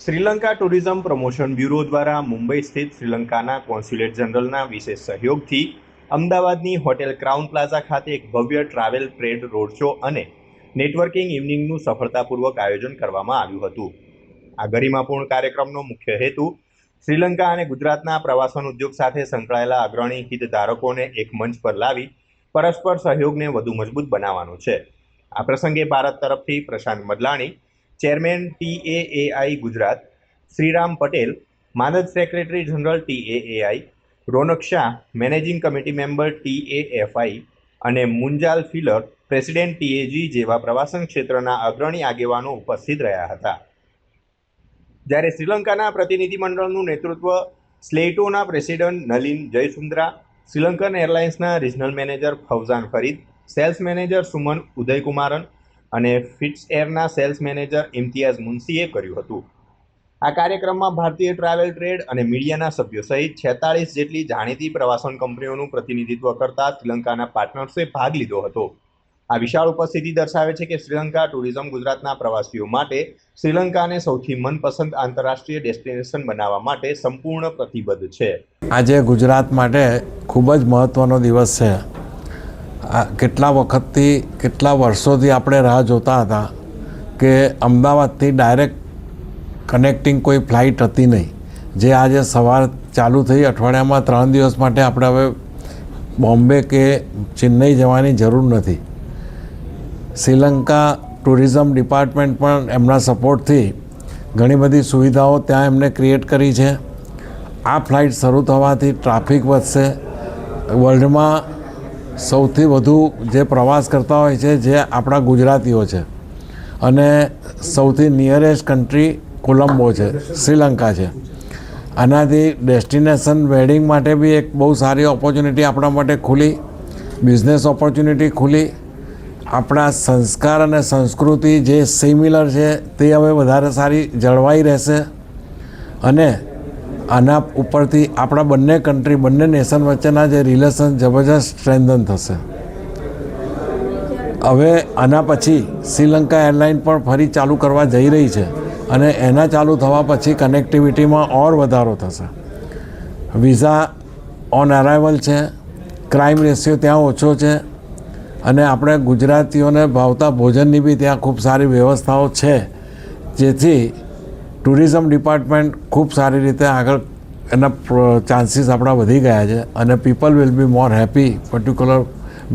Sri Lanka tourism promotion bureau દ્વારા મુંબઈ સ્થિત શ્રીલંકાના કોન્સ્યુલેટ જનરલના વિશેષ સહયોગથી અમદાવાદની હોટેલ ક્રાઉન પ્લાઝા ખાતે એક ભવ્ય ટ્રાવેલ ટ્રેડ રોડ શો અને નેટવર્કિંગ ઇવનિંગનું સફળતાપૂર્વક આયોજન કરવામાં આવ્યું હતું. આ ગરિમાપૂર્ણ કાર્યક્રમનો મુખ્ય હેતુ શ્રીલંકા અને ગુજરાતના પ્રવાસન ઉદ્યોગ સાથે સંકળાયેલા અગ્રણી હિતધારકોને એક મંચ પર લાવી પરસ્પર સહયોગને વધુ મજબૂત બનાવવાનો છે. આ પ્રસંગે ભારત તરફથી પ્રશાંત મદલાણી, ચેરમેન TAAI ગુજરાત, શ્રીરામ પટેલ, માનદ secretary general TAAI, Raunak Shah, managing committee member TAFI અને મુંજાલ ફિલર, પ્રેસિડેન્ટ TAG જેવા પ્રવાસન ક્ષેત્રના અગ્રણી આગેવાનો ઉપસ્થિત રહ્યા હતા. જ્યારે શ્રીલંકાના પ્રતિનિધિમંડળનું નેતૃત્વ સ્લેટોના પ્રેસિડેન્ટ નલિન જયસુંદરા, શ્રીલંકન એરલાઇન્સના regional manager Fauzan Farid, sales manager Suman Udayakumaran અને ફિટ્સ એરના સેલ્સ મેનેજર ઇમ્તિયાઝ મુનશીએ કર્યું હતું. આ કાર્યક્રમમાં ભારતીય ટ્રાવેલ ટ્રેડ અને મીડિયાના સભ્યો સહિત 46 જેટલી જાણીતી પ્રવાસન કંપનીઓનું પ્રતિનિધિત્વ કરતા શ્રીલંકાના પાર્ટનર્સે ભાગ લીધો હતો. આ વિશાળ ઉપસ્થિતિ દર્શાવે છે કે શ્રીલંકા ટુરિઝમ ગુજરાતના પ્રવાસીઓ માટે શ્રીલંકાને સૌથી મનપસંદ આંતરરાષ્ટ્રીય ડેસ્ટિનેશન બનાવવા માટે સંપૂર્ણ પ્રતિબદ્ધ છે. આજે ગુજરાત માટે ખૂબ જ મહત્ત્વનો દિવસ છે. કેટલા વખતથી, કેટલા વર્ષોથી આપણે રાહ જોતા હતા કે અમદાવાદથી ડાયરેક્ટ કનેક્ટિંગ કોઈ ફ્લાઇટ હતી નહીં, જે આજે સવાર ચાલુ થઈ. અઠવાડિયામાં 3 દિવસ માટે આપણે હવે બોમ્બે કે ચેન્નઈ જવાની જરૂર નથી. શ્રીલંકા ટુરિઝમ ડિપાર્ટમેન્ટ પણ એમના સપોર્ટથી ઘણી બધી સુવિધાઓ ત્યાં એમને ક્રિએટ કરી છે. આ ફ્લાઇટ શરૂ થવાથી ટ્રાફિક વધશે. વર્લ્ડમાં સૌથી વધુ જે પ્રવાસ કરતા હોય છે જે આપણા ગુજરાતીઓ છે, અને સૌથી નિયરેસ્ટ કન્ટ્રી કોલંબો છે, શ્રીલંકા છે. આનાથી ડેસ્ટિનેશન વેડિંગ માટે બી એક બહુ સારી ઓપોર્ચ્યુનિટી આપણા માટે ખુલી, બિઝનેસ ઓપોર્ચ્યુનિટી ખુલી. આપણા સંસ્કાર અને સંસ્કૃતિ જે સિમિલર છે તે હવે વધારે સારી જળવાઈ રહેશે, અને આના ઉપરથી આપણા બંને કન્ટ્રી, બંને નેશન વચ્ચેના જે રિલેશન જબરજસ્ત સ્ટ્રેન્થન થશે. હવે આના પછી શ્રીલંકા એરલાઇન પણ ફરી ચાલુ કરવા જઈ રહી છે, અને એના ચાલુ થવા પછી કનેક્ટિવિટીમાં ઓર વધારો થશે. વિઝા ઓન અરાઇવલ છે, ક્રાઇમ રેશિયો ત્યાં ઓછો છે, અને આપણે ગુજરાતીઓને ભાવતા ભોજનની બી ત્યાં ખૂબ સારી વ્યવસ્થાઓ છે, જેથી ટુરિઝમ ડિપાર્ટમેન્ટ ખૂબ સારી રીતે આગળ એના ચાન્સીસ આપણા વધી ગયા છે, અને people will be more happy particular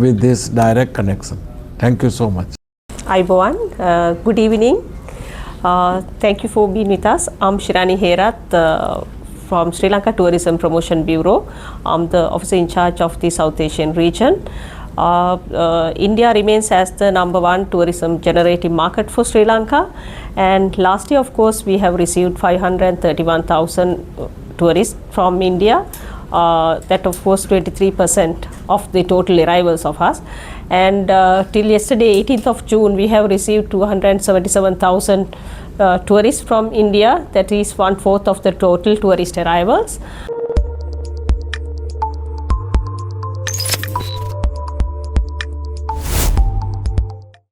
with this direct connection. Thank you so much. Aibowan, good evening. Thank you for being with us. I'm Shirani Herat from Sri Lanka Tourism Promotion Bureau. I'm the officer in charge of the South Asian region. India remains as the #1 tourism generating market for Sri Lanka, and last year of course we have received 531,000 tourists from India. That of course 23% of the total arrivals of us, and till yesterday 18th of June we have received 277,000 tourists from India. That is 1/4 of the total tourist arrivals.